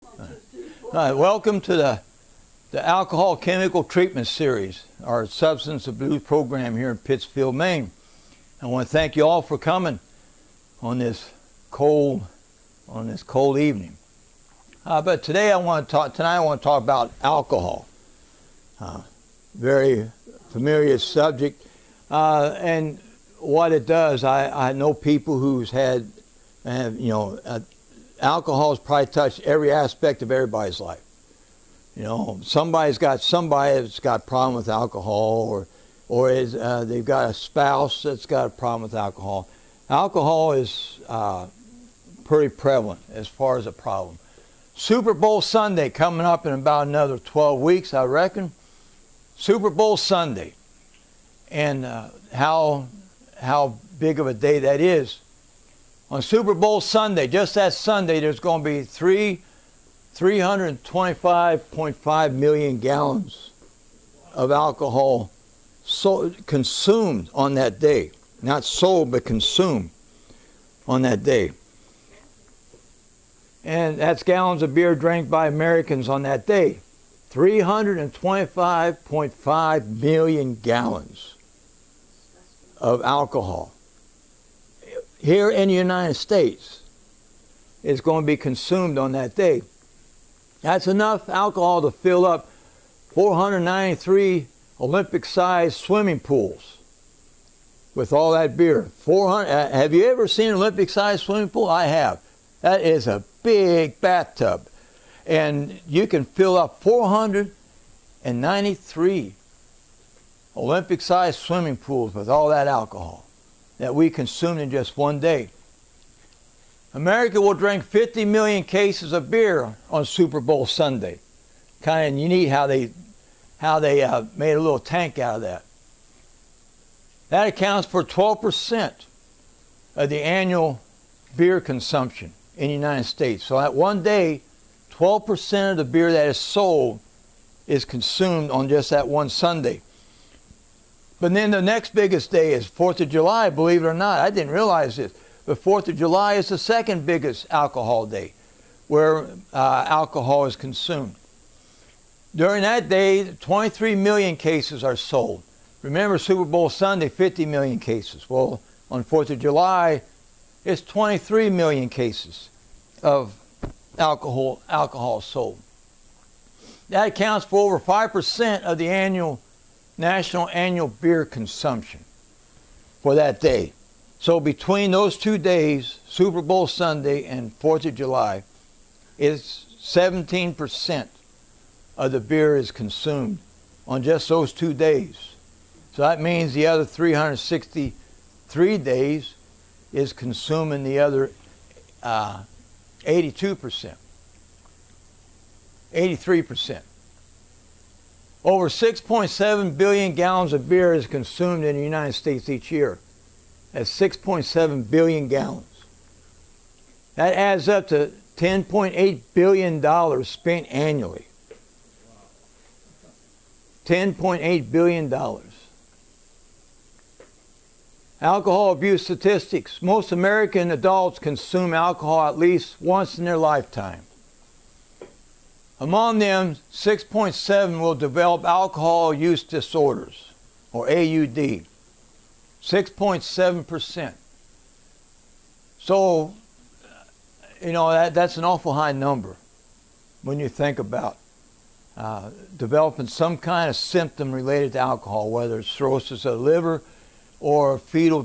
All right, welcome to the Alcohol Chemical Treatment Series, our substance abuse program here in Pittsfield, Maine. I want to thank you all for coming on this cold evening. But today I want to talk about alcohol. Very familiar subject, and what it does. I know people who's had, alcohol has probably touched every aspect of everybody's life. Somebody that's got a problem with alcohol, or they've got a spouse that's got a problem with alcohol. Alcohol is pretty prevalent as far as a problem. Super Bowl Sunday coming up in about another 12 weeks, I reckon. Super Bowl Sunday, and how big of a day that is. On Super Bowl Sunday, just that Sunday, there's going to be 325.5 million gallons of alcohol consumed on that day. Not sold, but consumed on that day. And that's gallons of beer drank by Americans on that day. 325.5 million gallons of alcohol here in the United States is going to be consumed on that day. That's enough alcohol to fill up 493 Olympic-sized swimming pools with all that beer. Have you ever seen an Olympic-sized swimming pool? I have. That is a big bathtub. And you can fill up 493 Olympic-sized swimming pools with all that alcohol that we consumed in just one day. America will drink 50 million cases of beer on Super Bowl Sunday. Kind of unique how they made a little tank out of that. That accounts for 12% of the annual beer consumption in the United States. So at one day, 12% of the beer that is sold is consumed on just that one Sunday. But then the next biggest day is 4th of July, believe it or not. I didn't realize this. But 4th of July is the second biggest alcohol day where alcohol is consumed. During that day, 23 million cases are sold. Remember, Super Bowl Sunday, 50 million cases. Well, on 4th of July, it's 23 million cases of alcohol sold. That accounts for over 5% of the national annual beer consumption for that day. So between those 2 days, Super Bowl Sunday and 4th of July, it's 17% of the beer is consumed on just those 2 days. So that means the other 363 days is consuming the other 82%, 83%. Over 6.7 billion gallons of beer is consumed in the United States each year. That's 6.7 billion gallons. That adds up to $10.8 billion spent annually. $10.8 billion. Alcohol abuse statistics. Most American adults consume alcohol at least once in their lifetime. Among them, 6.7 will develop alcohol use disorders, or AUD. 6.7%. So, that's an awful high number when you think about developing some kind of symptom related to alcohol, whether it's cirrhosis of the liver or fetal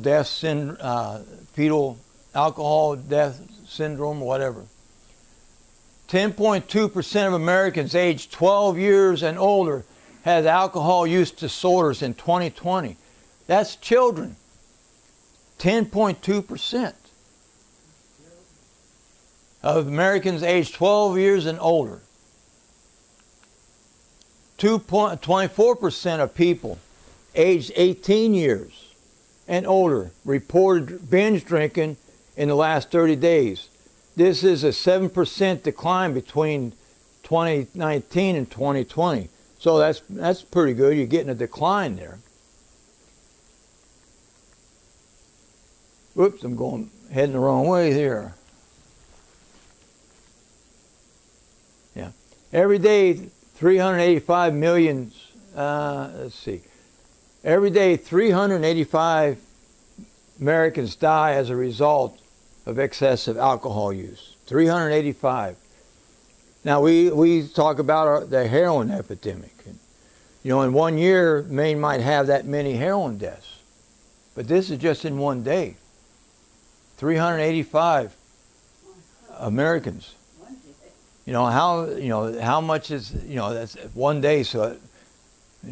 alcohol death syndrome, or whatever. 10.2% of Americans aged 12 years and older had alcohol use disorders in 2020. That's children. 10.2% of Americans aged 12 years and older. 24% of people aged 18 years and older reported binge drinking in the last 30 days. This is a 7% decline between 2019 and 2020. So that's pretty good. You're getting a decline there. Whoops, I'm heading the wrong way here. Every day, 385 million, every day 385 Americans die as a result of excessive alcohol use. 385. Now we talk about the heroin epidemic. You know, in 1 year, Maine might have that many heroin deaths. But this is just in 1 day. 385 Americans. You know how much is, that's 1 day, so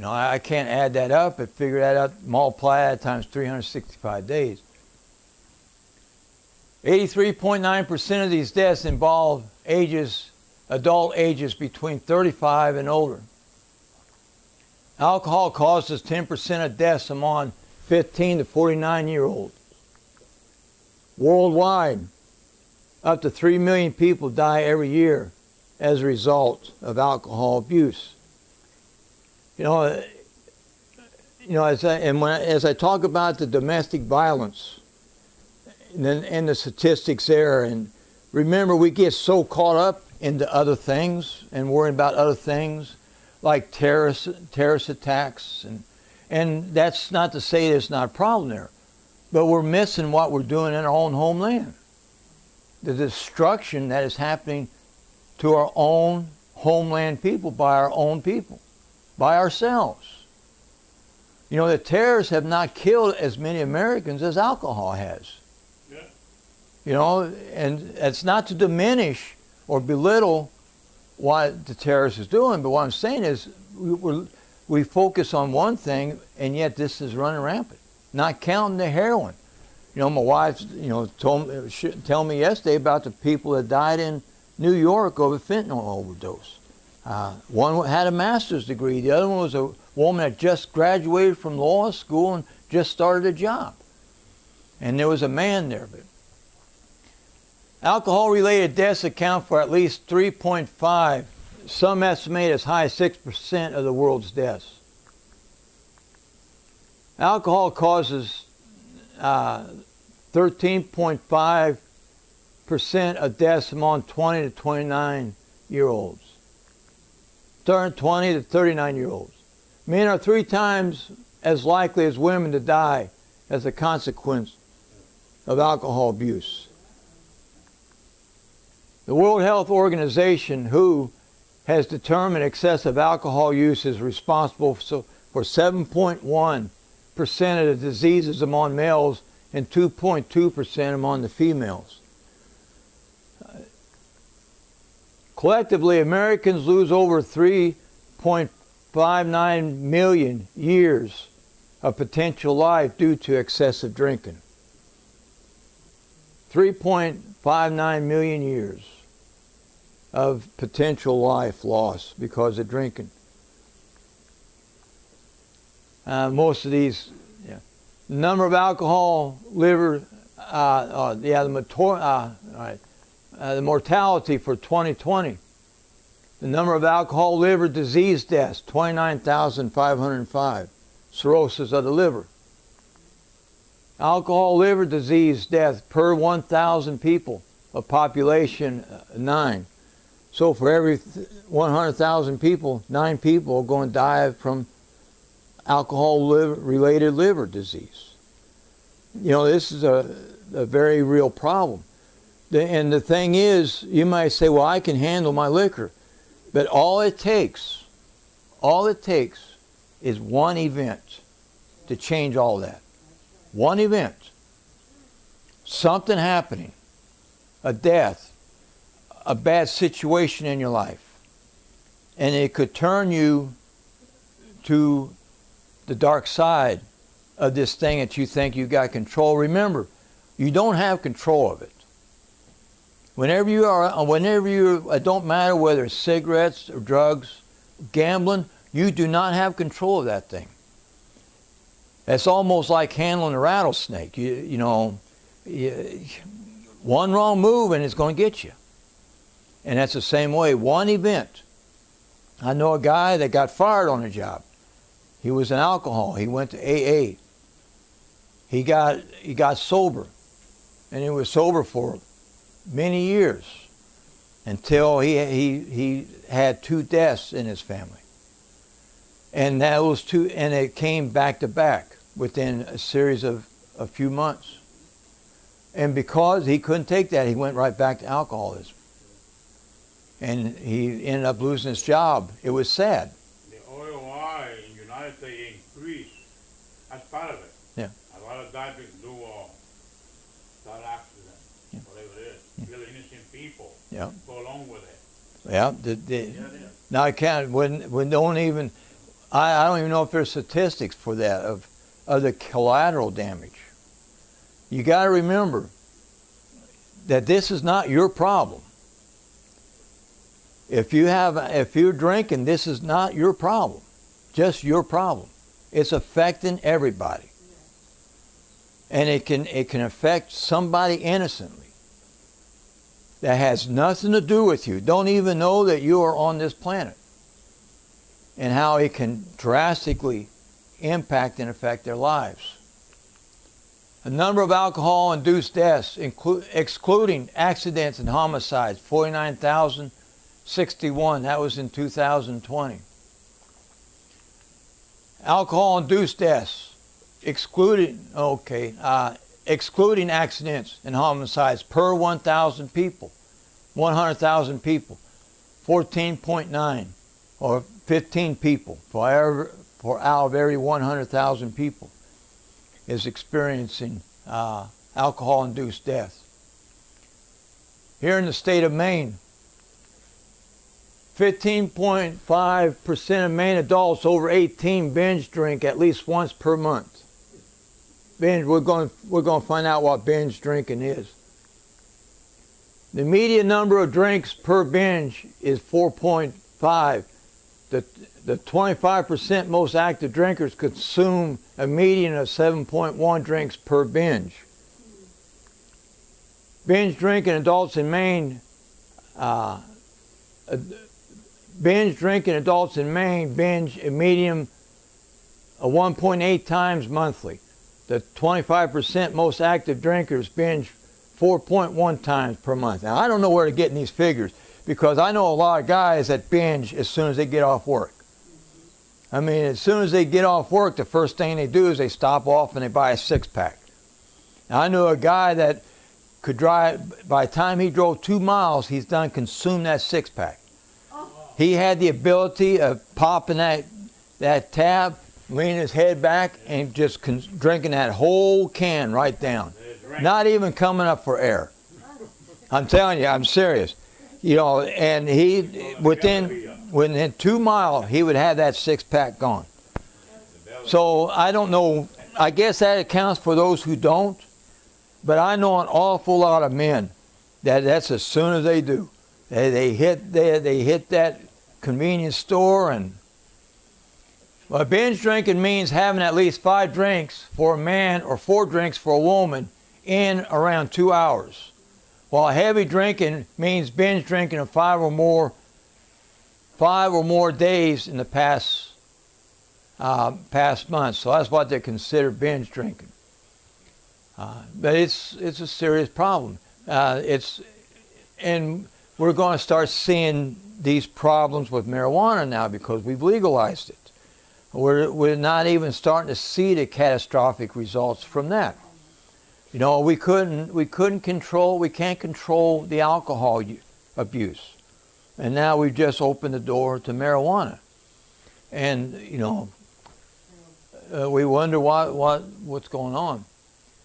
I can't add that up, but figure that out, multiply that times 365 days. 83.9% of these deaths involve adult ages between 35 and older. Alcohol causes 10% of deaths among 15 to 49-year-olds. Worldwide, up to 3 million people die every year as a result of alcohol abuse. As I talk about the domestic violence and the statistics there, and remember, we get so caught up into other things and worrying about other things like terrorist attacks, and that's not to say there's not a problem there, but we're missing what we're doing in our own homeland. The destruction that is happening to our own homeland people by our own people, by ourselves. The terrorists have not killed as many Americans as alcohol has. Yeah. And it's not to diminish or belittle what the terrorist is doing, but what I'm saying is we focus on one thing, and yet this is running rampant. Not counting the heroin. My wife, tell me yesterday about the people that died in New York over fentanyl overdose. One had a master's degree. The other one was a woman that just graduated from law school and just started a job. And there was a man there. But alcohol-related deaths account for at least 3.5, some estimate as high as 6% of the world's deaths. Alcohol causes 13.5% of deaths among 20 to 29-year-olds. 20 to 39-year-olds. Men are 3 times as likely as women to die as a consequence of alcohol abuse. The World Health Organization, WHO, has determined excessive alcohol use is responsible for 7.1% of the diseases among males and 2.2% among the females. Collectively, Americans lose over 3.59 million years of potential life due to excessive drinking. 3.59 million years of potential life lost because of drinking. Most of these, number of alcohol, liver, the mortality for 2020. The number of alcohol liver disease deaths, 29,505. Cirrhosis of the liver. Alcohol liver disease death per 1,000 people, a population 9. So for every 100,000 people, 9 people are going to die from alcohol-related liver disease. This is a very real problem. And the thing is, you might say, well, I can handle my liquor. But all it takes is one event to change all that. One event. Something happening. A death. A bad situation in your life. And it could turn you to the dark side of this thing that you think you got control. Remember, you don't have control of it. Whenever you, it don't matter whether it's cigarettes or drugs, gambling, you do not have control of that thing. It's almost like handling a rattlesnake. One wrong move and it's going to get you. And that's the same way. One event. I know a guy that got fired on a job. He was in alcohol. He went to AA. He got sober. And he was sober for many years. until he had 2 deaths in his family. And those 2, and it came back to back within a series of a few months. And because he couldn't take that, he went right back to alcoholism. And he ended up losing his job. It was sad. The OOI in the United States increased. That's part of it. Yeah. A lot of divers do start accidents, Yeah. whatever it is. Yeah. Really innocent people Yeah. go along with it. Yeah. Now I can't. When don't even. I don't even know if there's statistics for that of the collateral damage. You got to remember that this is not your problem. If you're drinking, this is not your problem, just your problem. It's affecting everybody, and it can affect somebody innocently that has nothing to do with you. Don't even know that you are on this planet, and how it can drastically impact and affect their lives. The number of alcohol-induced deaths, excluding accidents and homicides, 49,061. That was in 2020. Alcohol-induced deaths, excluding accidents and homicides per 1,000 people, 100,000 people, 14.9, or 15 people for out of every 100,000 people is experiencing alcohol-induced death. Here in the state of Maine, 15.5% of Maine adults over 18 binge drink at least once per month. Binge. We're going to find out what binge drinking is. The median number of drinks per binge is 4.5. The 25% most active drinkers consume a median of 7.1 drinks per binge. Binge drinking adults in Maine, binge a median of 1.8 times monthly. The 25% most active drinkers binge 4.1 times per month. Now, I don't know where to get in these figures, because I know a lot of guys that binge as soon as they get off work. I mean, as soon as they get off work, the first thing they do is they stop off and they buy a 6-pack. Now, I knew a guy that could drive, by the time he drove 2 miles, he's done consumed that 6-pack. He had the ability of popping that tab, leaning his head back, and just drinking that whole can right down. Not even coming up for air. I'm telling you, I'm serious. You know, and within 2 miles, he would have that 6-pack gone. So I don't know. I guess that accounts for those who don't. But I know an awful lot of men that's as soon as they do, they hit that convenience store. And well, binge drinking means having at least 5 drinks for a man or 4 drinks for a woman in around 2 hours. While heavy drinking means binge drinking of 5 or more days in the past months. So that's what they consider binge drinking. But it's a serious problem. And we're going to start seeing these problems with marijuana now because we've legalized it. We're not even starting to see the catastrophic results from that. You know, we can't control the alcohol abuse. And now we've just opened the door to marijuana. And, you know, we wonder what's going on.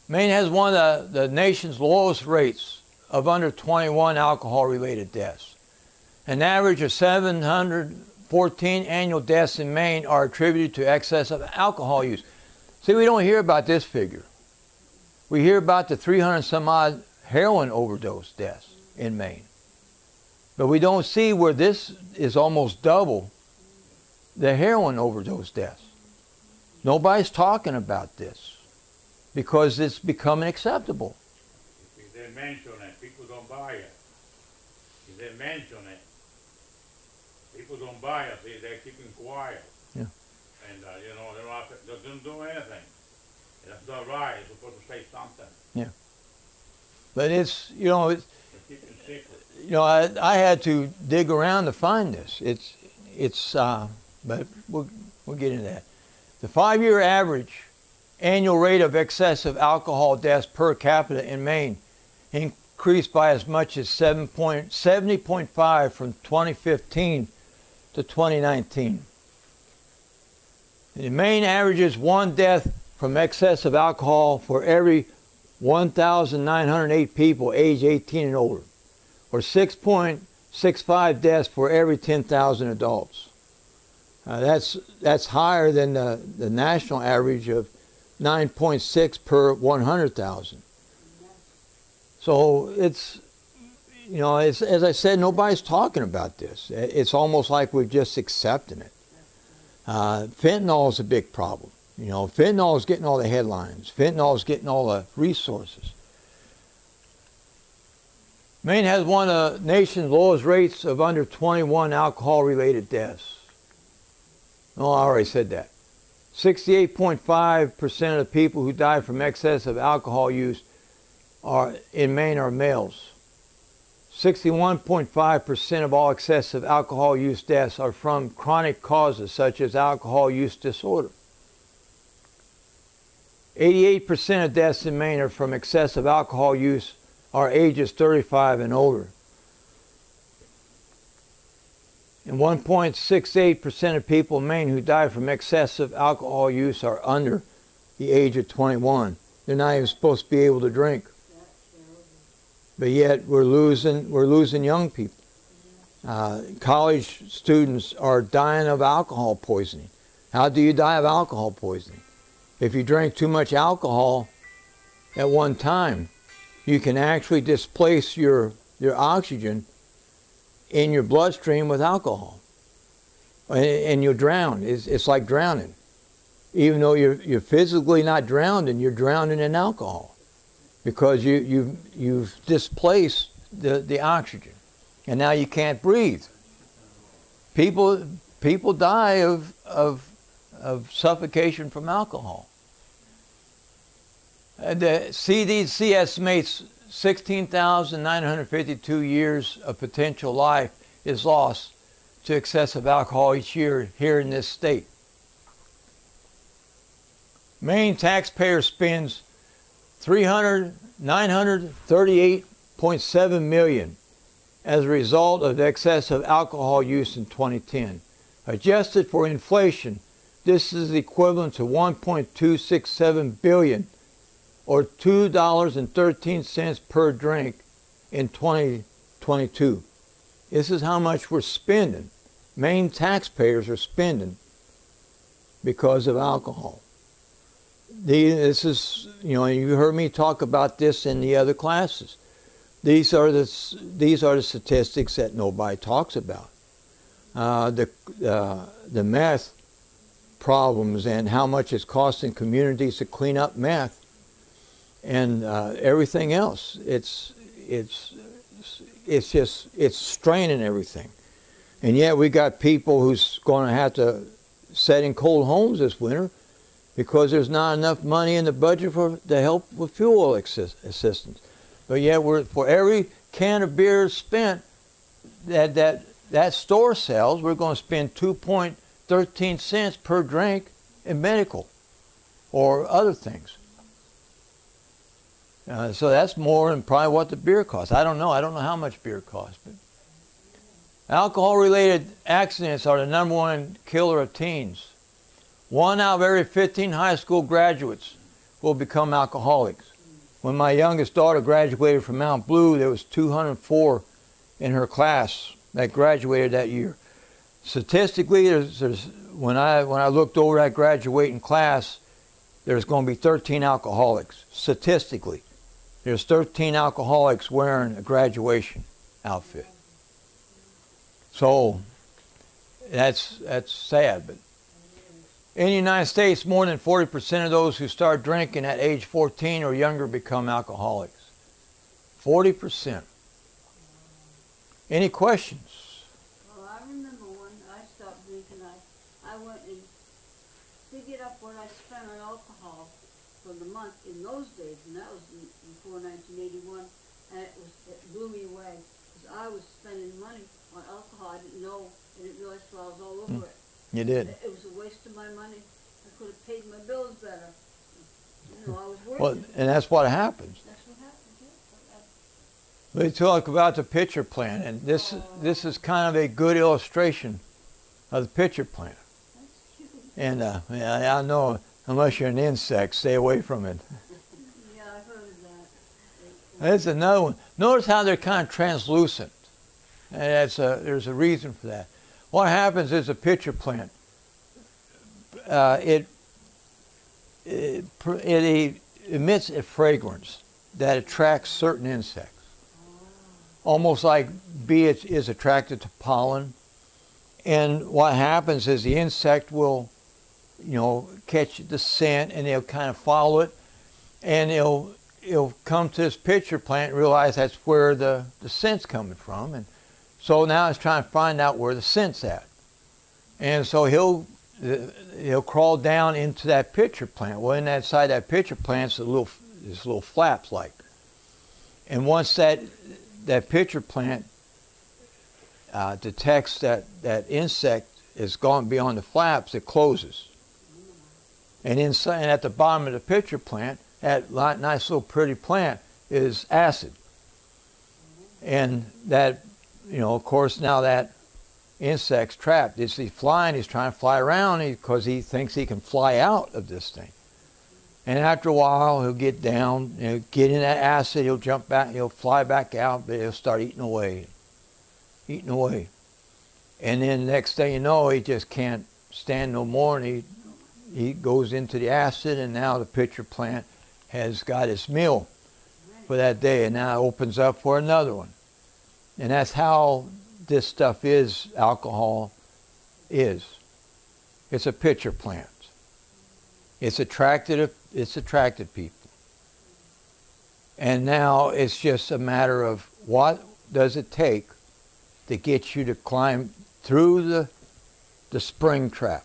Maine has one of the nation's lowest rates of under 21 alcohol-related deaths. An average of 714 annual deaths in Maine are attributed to excess of alcohol use. See, we don't hear about this figure. We hear about the 300 some odd heroin overdose deaths in Maine. But we don't see where this is almost double the heroin overdose deaths. Nobody's talking about this because it's becoming acceptable. If they mention it, people don't buy it. If they mention it, people don't buy it. They're keeping quiet. Yeah. And, you know, they don't do anything. That's not right. You're supposed to say something. Yeah. But it's, you know, ridiculous. you know, I had to dig around to find this. But we'll get into that. The 5-year average annual rate of excessive alcohol deaths per capita in Maine increased by as much as 70.5 from 2015 to 2019. In Maine averages 1 death from excessive alcohol for every 1,908 people aged 18 and older, or 6.65 deaths for every 10,000 adults. That's higher than the national average of 9.6 per 100,000. So it's, you know, as I said, nobody's talking about this. It's almost like we're just accepting it. Fentanyl is a big problem. You know, fentanyl is getting all the headlines. Fentanyl is getting all the resources. Maine has one of the nation's lowest rates of under 21 alcohol-related deaths. Oh, I already said that. 68.5% of people who die from excessive alcohol use in Maine are males. 61.5% of all excessive alcohol use deaths are from chronic causes such as alcohol use disorder. 88% of deaths in Maine are from excessive alcohol use are ages 35 and older. And 1.68% of people in Maine who die from excessive alcohol use are under the age of 21. They're not even supposed to be able to drink. But yet we're losing young people. College students are dying of alcohol poisoning. How do you die of alcohol poisoning? If you drink too much alcohol at one time, you can actually displace your oxygen in your bloodstream with alcohol, and you'll drown. It's like drowning. Even though you're physically not drowning, you're drowning in alcohol because you've displaced the oxygen, and now you can't breathe. People die of suffocation from alcohol. The CDC estimates 16,952 years of potential life is lost to excessive alcohol each year here in this state. Maine taxpayer spends $938.7 million as a result of excessive alcohol use in 2010. Adjusted for inflation, this is equivalent to $1.267 billion, or $2.13 per drink in 2022. This is how much we're spending. Maine taxpayers are spending because of alcohol. This is, you know, you heard me talk about this in the other classes. These are the statistics that nobody talks about. The meth problems and how much it's costing communities to clean up meth. And everything else, it's straining everything. And yet we got people who's going to have to sit in cold homes this winter because there's not enough money in the budget to help with fuel oil assistance. But yet for every can of beer spent that store sells, we're going to spend 2.13 cents per drink in medical or other things. So that's more than probably what the beer costs. I don't know how much beer costs. But alcohol-related accidents are the #1 killer of teens. 1 out of every 15 high school graduates will become alcoholics. When my youngest daughter graduated from Mount Blue, there was 204 in her class that graduated that year. Statistically, when I looked over that graduating class, there's going to be 13 alcoholics. Statistically, there's 13 alcoholics wearing a graduation outfit. So that's sad. But in the United States, more than 40% of those who start drinking at age 14 or younger become alcoholics. 40%. Any questions? Well, I remember when I stopped drinking, I went and figured up what I spent on alcohol for the month in those days, and that was before 1981, and it blew me away. You did. It was a waste of my money. I could have paid my bills better. You know, I was working. Well, and that's what happens. That's what happened, yeah. We talk about the pitcher plant, and this is kind of a good illustration of the pitcher plant. That's cute. And yeah, I know, unless you're an insect, stay away from it. Yeah, I heard of that. There's another one. Notice how they're kind of translucent. And there's a reason for that. What happens is a pitcher plant, it emits a fragrance that attracts certain insects. Almost like bees is attracted to pollen. And what happens is the insect will, catch the scent, and they'll kind of follow it, and it'll come to this pitcher plant and realize that's where the scent's coming from. And so now it's trying to find out where the scent's at. And so he'll crawl down into that pitcher plant. Well, inside that pitcher plant's this little flaps like. And once that pitcher plant detects that insect is gone beyond the flaps, it closes. And inside, and at the bottom of the pitcher plant, that nice little pretty plant is acid. And that, of course, now that insect's trapped. He's flying, he's trying to fly around because he thinks he can fly out of this thing. And after a while, he'll get down, get in that acid, he'll jump back, he'll fly back out, but he'll start eating away. And then the next thing you know, he just can't stand no more, and he goes into the acid, and now the pitcher plant has got its meal for that day, and now it opens up for another one. And that's how this stuff is, alcohol is. It's a pitcher plant. It's attracted people. And now it's just a matter of what does it take to get you to climb through the spring trap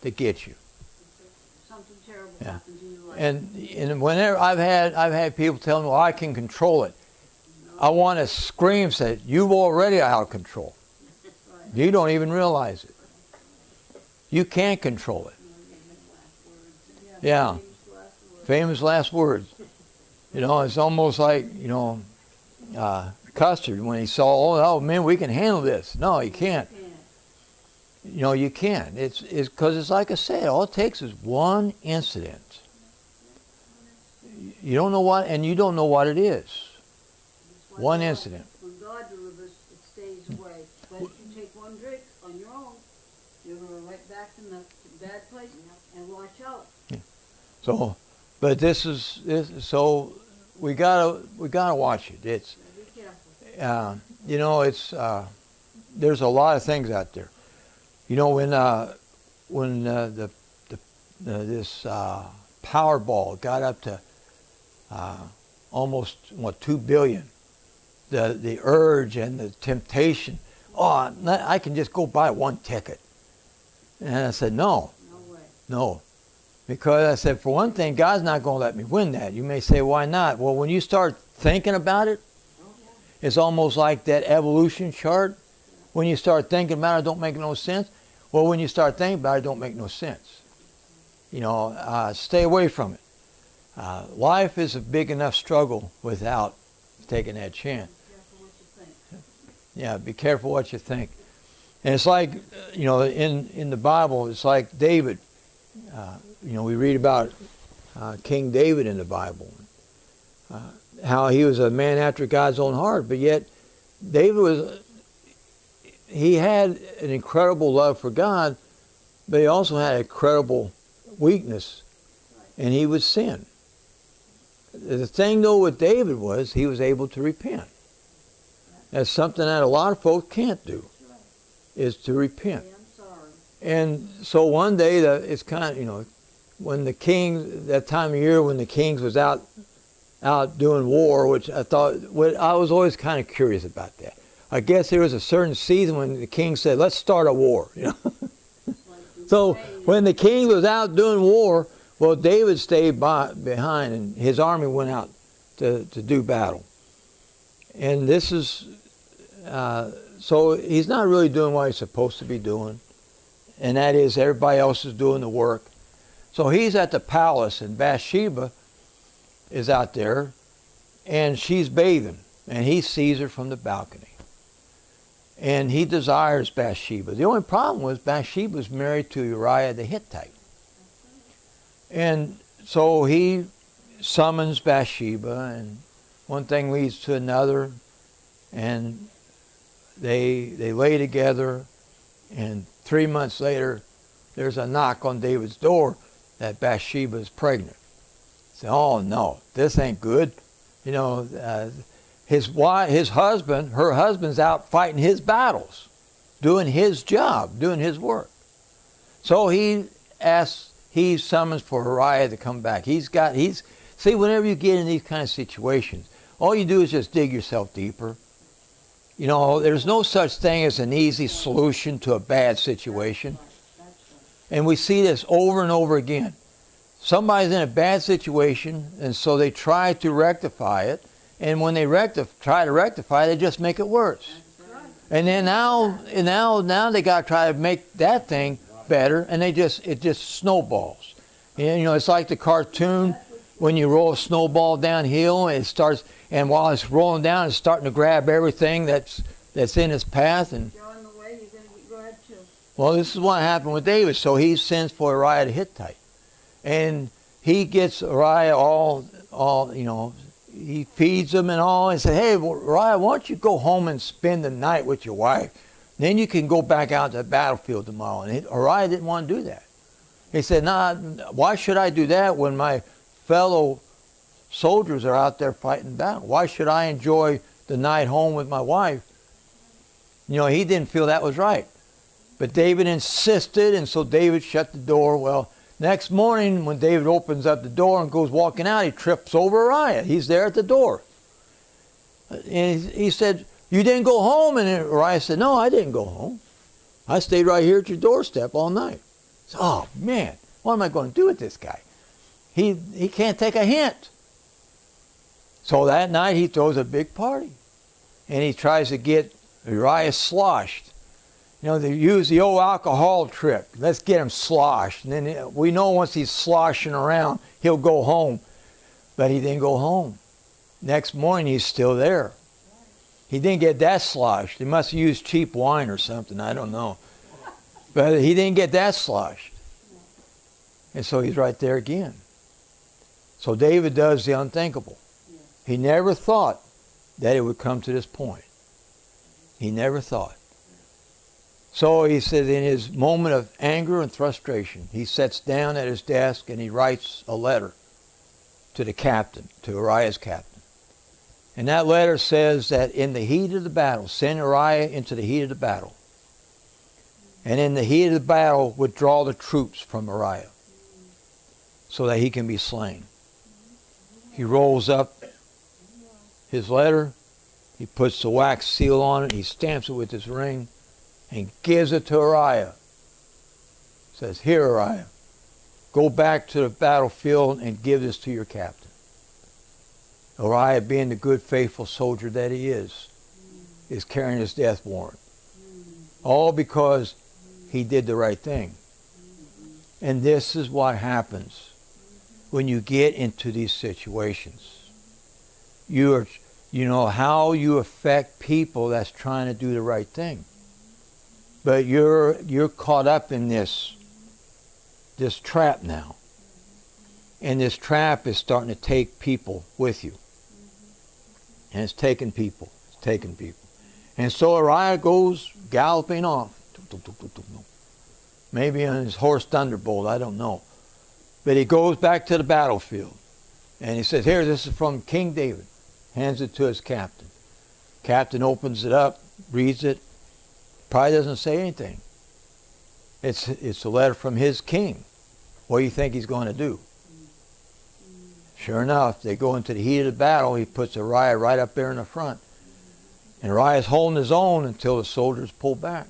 to get you. Something terrible Yeah. happens in your life. And whenever I've had people tell me, well, I can control it. I want to scream, say, you've already out of control. Right. You don't even realize it. You can't control it. Yeah. Famous last words. It's almost like, Custard when he saw, oh man, we can handle this. No, you can't. You can't. It's because it's like I said, all it takes is one incident. You don't know what, and you don't know what it is. One incident. When God delivers, it stays away. But if you take one drink on your own, you're going to go right back in the bad place and watch out. Yeah. So, but so we gotta watch it. It's, Be careful. it's there's a lot of things out there. When this Powerball got up to almost 2 billion. The urge and the temptation. Oh, I can just go buy one ticket. And I said, no. No way. No. Because I said, for one thing, God's not going to let me win that. You may say, why not? Well, when you start thinking about it, it's almost like that evolution chart. When you start thinking about it, it don't make no sense. Well, when you start thinking about it, it don't make no sense. Stay away from it. Life is a big enough struggle without taking that chance. Yeah, be careful what you think. And it's like, in the Bible, it's like David. We read about King David in the Bible. How he was a man after God's own heart, but yet David he had an incredible love for God, but he also had a incredible weakness, and he would sin. The thing though with David was he was able to repent. That's something that a lot of folks can't do, is to repent. And so one day, it's kind of, when the king, that time of year when the kings was out doing war, which I was always kind of curious about that. I guess there was a certain season when the king said, let's start a war. So when the king was out doing war, well, David stayed behind, and his army went out to do battle. And this is, so he's not really doing what he's supposed to be doing. and that is everybody else is doing the work. So he's at the palace, and Bathsheba is out there, and she's bathing, and he sees her from the balcony. And he desires Bathsheba. The only problem was Bathsheba was married to Uriah the Hittite. And so he summons Bathsheba, and one thing leads to another, and they lay together, and 3 months later, there's a knock on David's door that Bathsheba is pregnant. Say, oh no, this ain't good. You know, her husband's out fighting his battles, doing his job, doing his work. So he summons for Uriah to come back. See, whenever you get in these kind of situations, all you do is just dig yourself deeper. You know, there's no such thing as an easy solution to a bad situation. And we see this over and over again. Somebody's in a bad situation, and so they try to rectify it. And when they try to rectify it, they just make it worse. And then now they got to try to make that thing better, and it just snowballs. And, you know, it's like the cartoon when you roll a snowball downhill, and it starts, and while it's rolling down, it's starting to grab everything that's in its path. And well, this is what happened with David. So he sends for Uriah the Hittite, and he gets Uriah all you know. He feeds him and all, and said, hey, Uriah, why don't you go home and spend the night with your wife? Then you can go back out to the battlefield tomorrow. And Uriah didn't want to do that. He said, nah, why should I do that when my fellow soldiers are out there fighting battle? Why should I enjoy the night home with my wife? You know, he didn't feel that was right. But David insisted, and so David shut the door. Well, next morning, when David opens up the door and goes walking out, he trips over Uriah. He's there at the door. And he said, you didn't go home? And Uriah said, no, I didn't go home. I stayed right here at your doorstep all night. So, oh, man, what am I going to do with this guy? He can't take a hint. So that night, he throws a big party. And he tries to get Uriah sloshed. You know, they use the old alcohol trick. Let's get him sloshed. And then we know once he's sloshing around, he'll go home. But he didn't go home. Next morning, he's still there. He didn't get that sloshed. He must have used cheap wine or something. I don't know. But he didn't get that sloshed. And so he's right there again. So David does the unthinkable. He never thought that it would come to this point. He never thought. So he said in his moment of anger and frustration, he sits down at his desk and he writes a letter to the captain, to Uriah's captain. And that letter says that in the heat of the battle, send Uriah into the heat of the battle. And in the heat of the battle, withdraw the troops from Uriah so that he can be slain. He rolls up his letter, he puts the wax seal on it, he stamps it with his ring, and gives it to Uriah. Says, here, Uriah, go back to the battlefield and give this to your captain. Uriah, being the good, faithful soldier that he is carrying his death warrant. All because he did the right thing. And this is what happens when you get into these situations. You know how you affect people that's trying to do the right thing. But you're caught up in this trap now. And this trap is starting to take people with you. And it's taking people. It's taking people. And so Uriah goes galloping off. Maybe on his horse Thunderbolt, I don't know. But he goes back to the battlefield. And he says, here, this is from King David. Hands it to his captain. Captain opens it up, reads it. Probably doesn't say anything. It's a letter from his king. What do you think he's going to do? Sure enough, they go into the heat of the battle. He puts Uriah right up there in the front. And Uriah's holding his own until the soldiers pull back.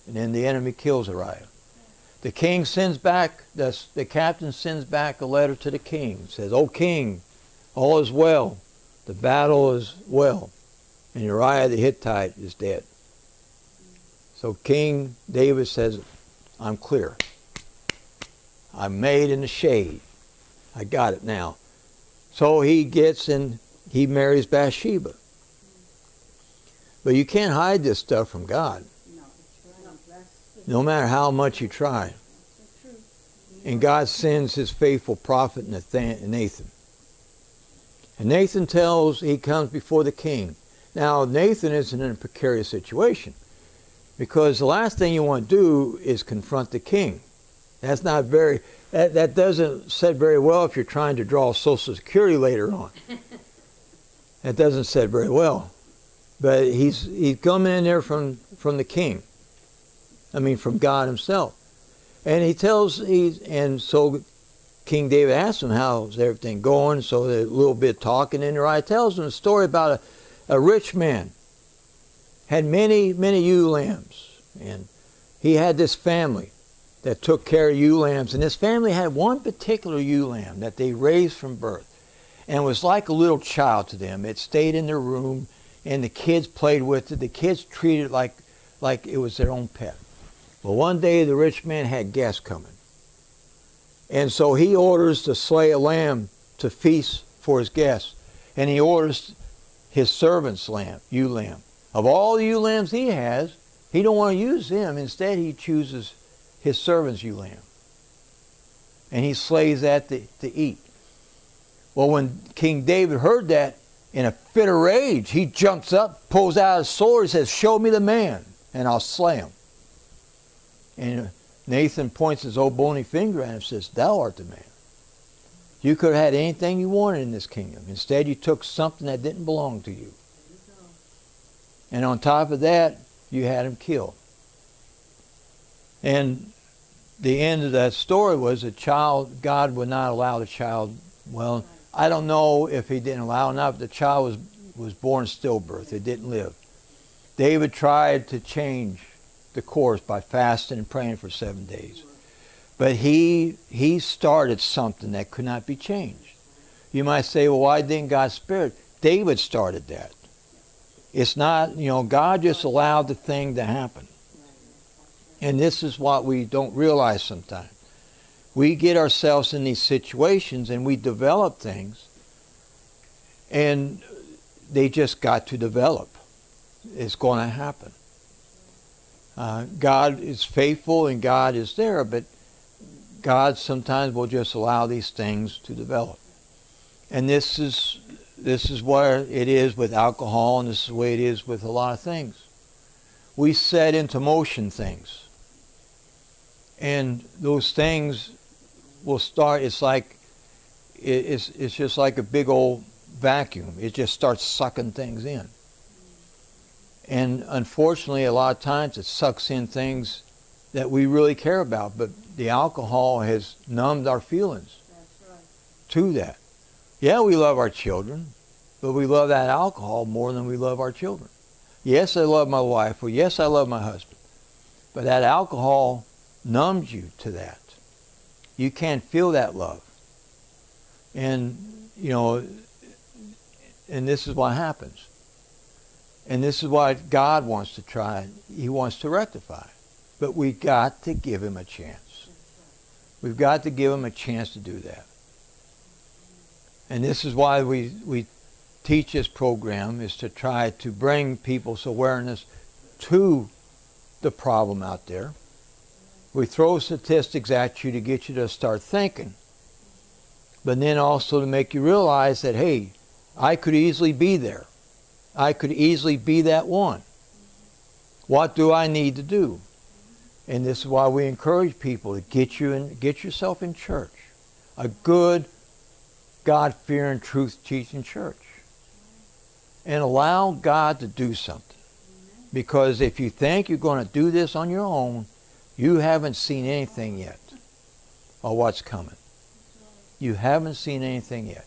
And then the enemy kills Uriah. The king sends back, the captain sends back a letter to the king. Says, O king, all is well. The battle is well. And Uriah the Hittite is dead. So King David says, I'm clear. I'm made in the shade. I got it now. So he gets and he marries Bathsheba. But you can't hide this stuff from God. No matter how much you try. And God sends his faithful prophet Nathan. And Nathan he comes before the king. Now, Nathan isn't in a precarious situation, because the last thing you want to do is confront the king. That's not very, that doesn't set very well if you're trying to draw Social Security later on. That doesn't set very well. But he's coming in there from the king. I mean, from God himself. And and so King David asks him, how's everything going? So there's a little bit talking in there. He tells him a story about a rich man. Had many, many ewe lambs. And he had this family that took care of ewe lambs. And this family had one particular ewe lamb that they raised from birth. And it was like a little child to them. It stayed in their room, and the kids played with it. The kids treated it like it was their own pet. Well, one day the rich man had guests coming. And so he orders to slay a lamb to feast for his guests. And he orders his servant's lamb, ewe lamb. Of all the ewe lambs he has, he don't want to use them. Instead, he chooses his servant's ewe lamb. And he slays that to eat. Well, when King David heard that, in a fit of rage, he jumps up, pulls out his sword, and says, show me the man, and I'll slay him. And Nathan points his old bony finger at him and says, thou art the man. You could have had anything you wanted in this kingdom. Instead, you took something that didn't belong to you. And on top of that, you had him killed. And the end of that story was God would not allow the child, well, I don't know if he didn't allow it or not, but the child was born stillbirth. It didn't live. David tried to change the course by fasting and praying for 7 days. But he started something that could not be changed. You might say, well, why didn't God spare it? David started that. It's not, God just allowed the thing to happen. And this is what we don't realize sometimes. We get ourselves in these situations and we develop things, and they just got to develop. It's going to happen. God is faithful and God is there, but God sometimes will just allow these things to develop. And this is where it is with alcohol, and this is the way it is with a lot of things. We set into motion things. And those things will start, it's just like a big old vacuum. It just starts sucking things in. And unfortunately, a lot of times it sucks in things that we really care about, but the alcohol has numbed our feelings to that. Yeah, we love our children, but we love that alcohol more than we love our children. Yes, I love my wife, or yes, I love my husband, but that alcohol numbs you to that. You can't feel that love. And, and this is what happens. And this is what God wants to try. He wants to rectify. But we've got to give him a chance. We've got to give him a chance to do that. And this is why we teach this program, is to try to bring people's awareness to the problem out there. We throw statistics at you to get you to start thinking. But then also to make you realize that, hey, I could easily be there. I could easily be that one. What do I need to do? And this is why we encourage people to get yourself in church. A good, God-fearing, truth-teaching church. And allow God to do something. Because if you think you're going to do this on your own, you haven't seen anything yet of what's coming. You haven't seen anything yet.